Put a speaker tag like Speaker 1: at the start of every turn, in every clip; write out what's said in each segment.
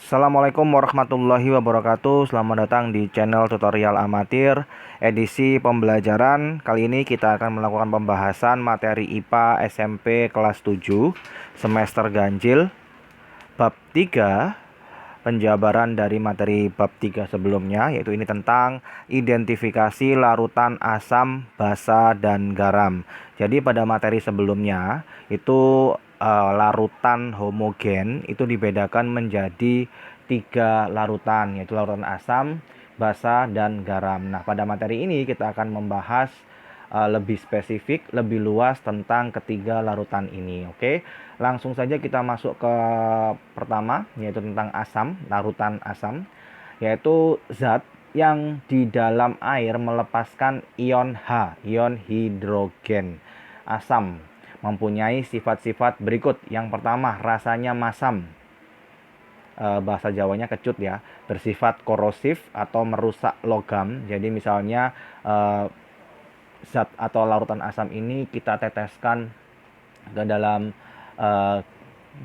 Speaker 1: Assalamualaikum warahmatullahi wabarakatuh. Selamat datang di channel tutorial amatir edisi pembelajaran. Kali ini kita akan melakukan pembahasan materi IPA SMP kelas 7 semester ganjil bab 3, penjabaran dari materi bab 3 sebelumnya, yaitu ini tentang identifikasi larutan asam, basa, dan garam. Jadi pada materi sebelumnya itu larutan homogen itu dibedakan menjadi 3 larutan, yaitu larutan asam, basa, dan garam. Nah, pada materi ini kita akan membahas lebih spesifik, lebih luas tentang ketiga larutan ini. Oke, langsung saja kita masuk ke pertama, yaitu tentang asam, larutan asam, yaitu zat yang di dalam air melepaskan ion H, ion hidrogen. Asam mempunyai sifat-sifat berikut. Yang pertama, rasanya masam. Bahasa Jawanya kecut ya, bersifat korosif atau merusak logam. Jadi misalnya zat atau larutan asam ini kita teteskan ke dalam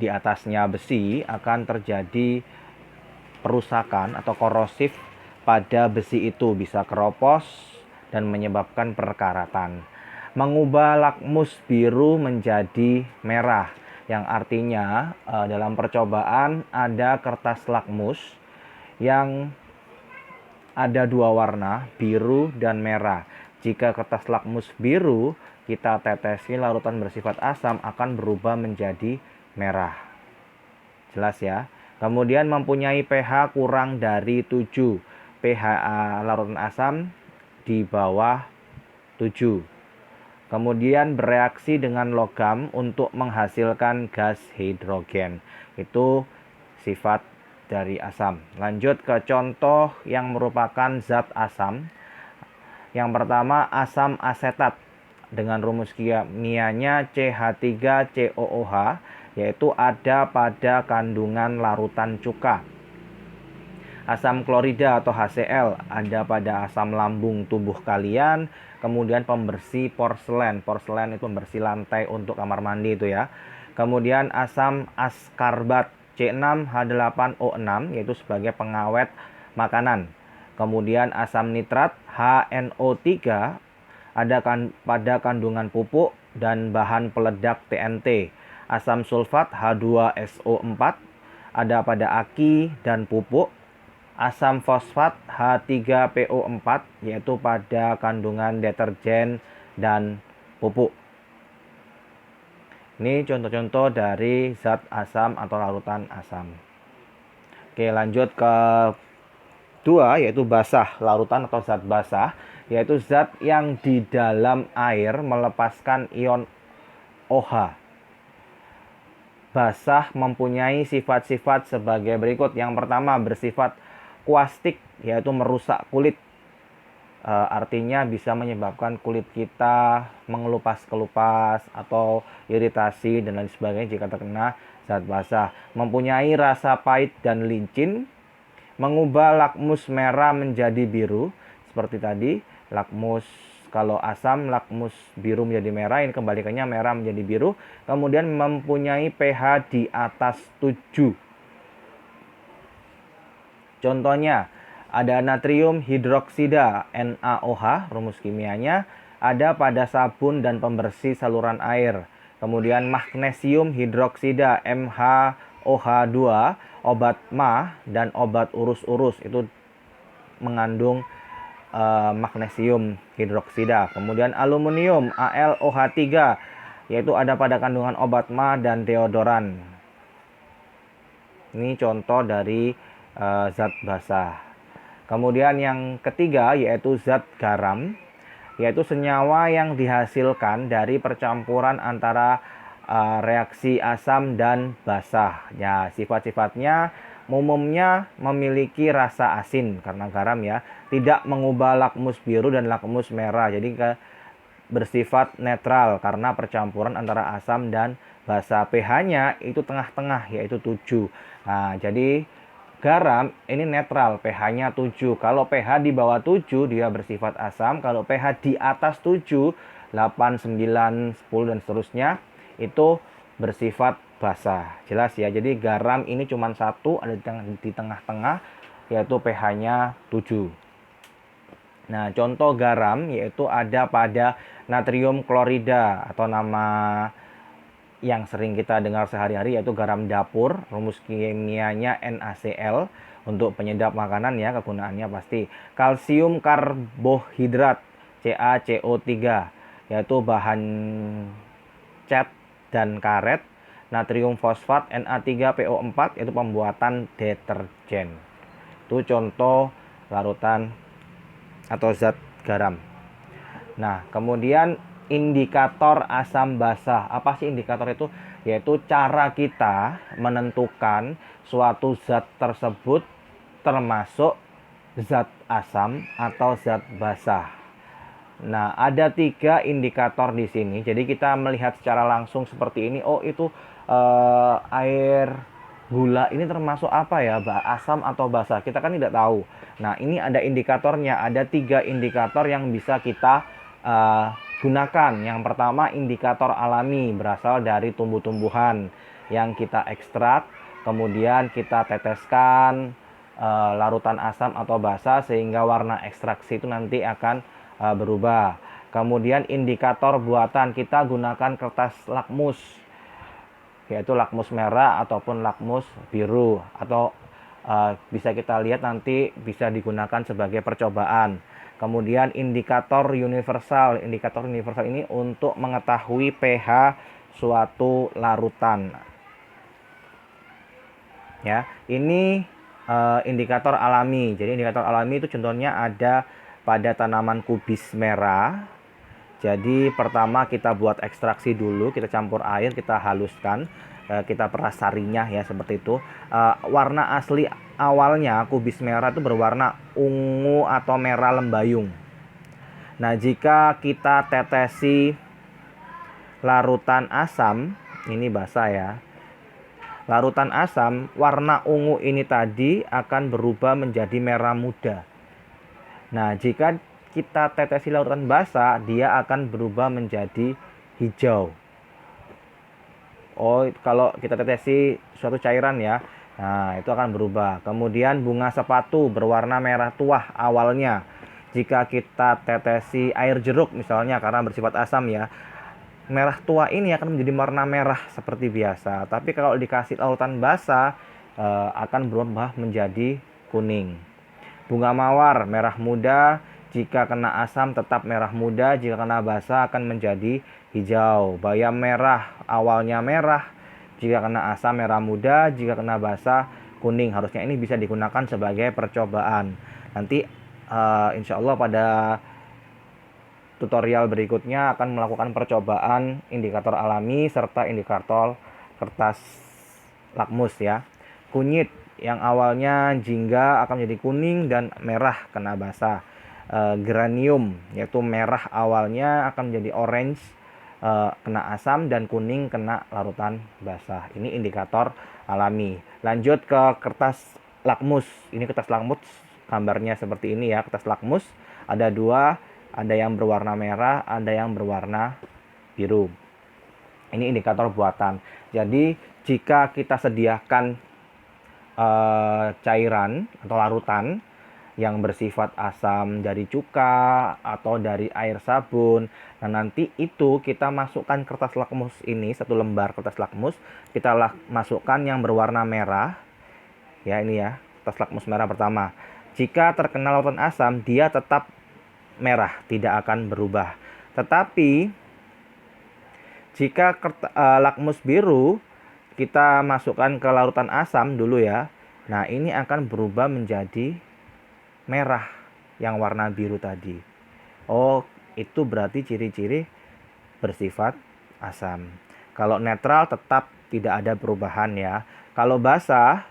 Speaker 1: di atasnya besi, akan terjadi perusakan atau korosif pada besi itu, bisa keropos dan menyebabkan perkaratan. Mengubah lakmus biru menjadi merah, yang artinya dalam percobaan ada kertas lakmus yang ada 2 warna, biru dan merah. Jika kertas lakmus biru kita tetesi larutan bersifat asam, akan berubah menjadi merah. Jelas ya. Kemudian mempunyai pH kurang dari 7. pH larutan asam di bawah 7. Kemudian bereaksi dengan logam untuk menghasilkan gas hidrogen. Itu sifat dari asam. Lanjut ke contoh yang merupakan zat asam. Yang pertama, asam asetat dengan rumus kimianya CH3COOH, yaitu ada pada kandungan larutan cuka. Asam klorida atau HCl ada pada asam lambung tubuh kalian. Kemudian pembersih porselen. Porselen itu pembersih lantai untuk kamar mandi itu ya. Kemudian asam askarbat C6H8O6, yaitu sebagai pengawet makanan. Kemudian asam nitrat HNO3 ada pada kandungan pupuk dan bahan peledak TNT. Asam sulfat H2SO4 ada pada aki dan pupuk. Asam fosfat H3PO4 yaitu pada kandungan deterjen dan pupuk. Ini contoh-contoh dari zat asam atau larutan asam. Oke, lanjut ke 2, yaitu basah, larutan atau zat basah, yaitu zat yang di dalam air melepaskan ion OH. Basah mempunyai sifat-sifat sebagai berikut. Yang pertama, bersifat kuastik, yaitu merusak kulit. Artinya bisa menyebabkan kulit kita mengelupas-kelupas atau iritasi dan lain sebagainya jika terkena zat basah. Mempunyai rasa pahit dan licin. Mengubah lakmus merah menjadi biru. Seperti tadi, lakmus kalau asam, lakmus biru menjadi merah. Ini kebalikannya, merah menjadi biru. Kemudian mempunyai pH di atas 7. Contohnya, ada natrium hidroksida NaOH, rumus kimianya, ada pada sabun dan pembersih saluran air. Kemudian magnesium hidroksida MaOH2, obat MAH dan obat urus-urus itu mengandung magnesium hidroksida. Kemudian aluminium AlOH3, yaitu ada pada kandungan obat MAH dan deodoran. Ini contoh dari zat basah. Kemudian yang ketiga yaitu zat garam, yaitu senyawa yang dihasilkan dari percampuran antara reaksi asam dan basah. Ya, sifat-sifatnya umumnya memiliki rasa asin karena garam ya, tidak mengubah lakmus biru dan lakmus merah. Jadi bersifat netral karena percampuran antara asam dan basah. pH-nya itu tengah-tengah, yaitu 7. Nah, jadi garam ini netral, pH-nya 7. Kalau pH di bawah 7 dia bersifat asam. Kalau pH di atas 7, 8, 9, 10 dan seterusnya itu bersifat basah. Jelas ya. Jadi garam ini cuma satu, ada di tengah-tengah, yaitu pH-nya 7. Nah, contoh garam yaitu ada pada natrium klorida atau nama yang sering kita dengar sehari-hari yaitu garam dapur. Rumus kimianya NaCl untuk penyedap makanan ya, kegunaannya pasti. Kalsium karbohidrat CaCO3 yaitu bahan cat dan karet. Natrium fosfat Na3PO4 yaitu pembuatan deterjen. Itu contoh larutan atau zat garam. Nah, kemudian indikator asam basah. Apa sih indikator itu? Yaitu cara kita menentukan suatu zat tersebut termasuk zat asam atau zat basah. Nah, ada 3 indikator di sini. Jadi kita melihat secara langsung seperti ini. Oh, itu air gula ini termasuk apa ya? Asam atau basah? Kita kan tidak tahu. Nah, ini ada indikatornya. Ada 3 indikator yang bisa kita gunakan. Yang pertama, indikator alami berasal dari tumbuh-tumbuhan yang kita ekstrak, kemudian kita teteskan larutan asam atau basah sehingga warna ekstraksi itu nanti akan berubah. Kemudian indikator buatan, kita gunakan kertas lakmus, yaitu lakmus merah ataupun lakmus biru, atau bisa kita lihat nanti bisa digunakan sebagai percobaan. Kemudian indikator universal ini untuk mengetahui pH suatu larutan. Ya, ini indikator alami. Jadi indikator alami itu contohnya ada pada tanaman kubis merah. Jadi pertama kita buat ekstraksi dulu, kita campur air, kita haluskan, kita peras sarinya ya seperti itu. Warna asli awalnya kubis merah itu berwarna ungu atau merah lembayung. Nah, jika kita tetesi larutan asam, ini basah ya. Larutan asam, warna ungu ini tadi akan berubah menjadi merah muda. Nah, jika kita tetesi larutan basah, dia akan berubah menjadi hijau. Oh, kalau kita tetesi suatu cairan ya, nah itu akan berubah. Kemudian bunga sepatu berwarna merah tuah awalnya. Jika kita tetesi air jeruk misalnya karena bersifat asam ya, merah tua ini akan menjadi warna merah seperti biasa. Tapi kalau dikasih larutan basah akan berubah menjadi kuning. Bunga mawar merah muda, jika kena asam tetap merah muda, jika kena basah akan menjadi hijau. Bayam merah awalnya merah, jika kena asam merah muda, jika kena basah kuning. Harusnya ini bisa digunakan sebagai percobaan. Nanti insya Allah pada tutorial berikutnya akan melakukan percobaan indikator alami serta indikator kertas lakmus ya. Kunyit yang awalnya jingga akan menjadi kuning dan merah kena basah. Geranium yaitu merah awalnya akan menjadi orange kena asam dan kuning kena larutan basah. Ini indikator alami. Lanjut ke kertas lakmus. Ini kertas lakmus gambarnya seperti ini ya. Kertas lakmus ada 2, ada yang berwarna merah, ada yang berwarna biru. Ini indikator buatan. Jadi jika kita sediakan cairan atau larutan yang bersifat asam dari cuka atau dari air sabun, nah nanti itu kita masukkan kertas lakmus ini, 1 lembar kertas lakmus, kita masukkan yang berwarna merah ya, ini ya kertas lakmus merah pertama. Jika terkena larutan asam dia tetap merah, tidak akan berubah. Tetapi jika lakmus biru kita masukkan ke larutan asam dulu ya. Nah, ini akan berubah menjadi merah yang warna biru tadi. Oh, itu berarti ciri-ciri bersifat asam. Kalau netral tetap tidak ada perubahan ya. Kalau basah,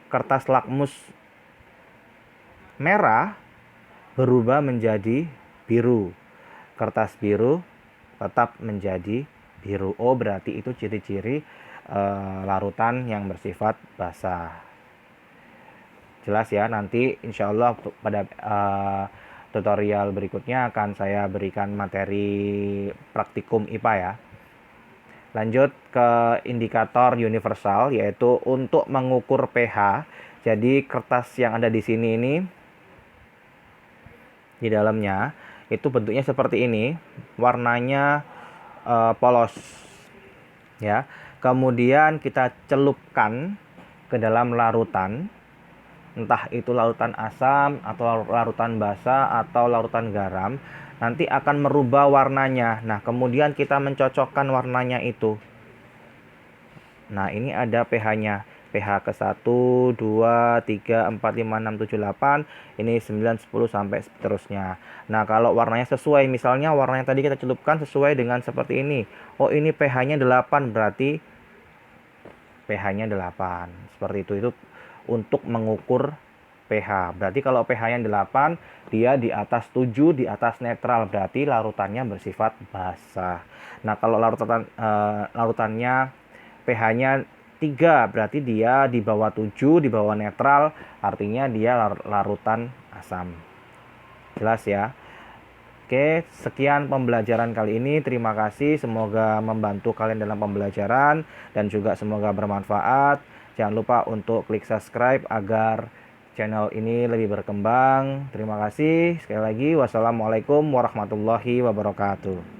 Speaker 1: kertas lakmus merah berubah menjadi biru. Kertas biru tetap menjadi biru. Oh, berarti itu ciri-ciri larutan yang bersifat basah. Jelas ya, nanti insya Allah pada tutorial berikutnya akan saya berikan materi praktikum IPA ya. Lanjut ke indikator universal, yaitu untuk mengukur pH. Jadi kertas yang ada di sini ini, di dalamnya itu bentuknya seperti ini, warnanya polos ya. Kemudian kita celupkan ke dalam larutan, entah itu larutan asam atau larutan basa atau larutan garam, nanti akan merubah warnanya. Nah, kemudian kita mencocokkan warnanya itu. Nah, ini ada pH-nya. pH ke 1, 2, 3, 4, 5, 6, 7, 8. Ini 9, 10 sampai seterusnya. Nah, kalau warnanya sesuai, misalnya warnanya tadi kita celupkan sesuai dengan seperti ini. Oh, ini pH-nya 8, berarti pH-nya 8. Seperti itu. Itu untuk mengukur pH. Berarti kalau pH-nya 8, dia di atas 7, di atas netral, berarti larutannya bersifat basah. Nah, kalau larutannya pH-nya 3, berarti dia di bawah 7, di bawah netral, artinya dia larutan asam. Jelas ya? Oke, sekian pembelajaran kali ini. Terima kasih, semoga membantu kalian dalam pembelajaran dan juga semoga bermanfaat. Jangan lupa untuk klik subscribe agar channel ini lebih berkembang. Terima kasih sekali lagi. Wassalamualaikum warahmatullahi wabarakatuh.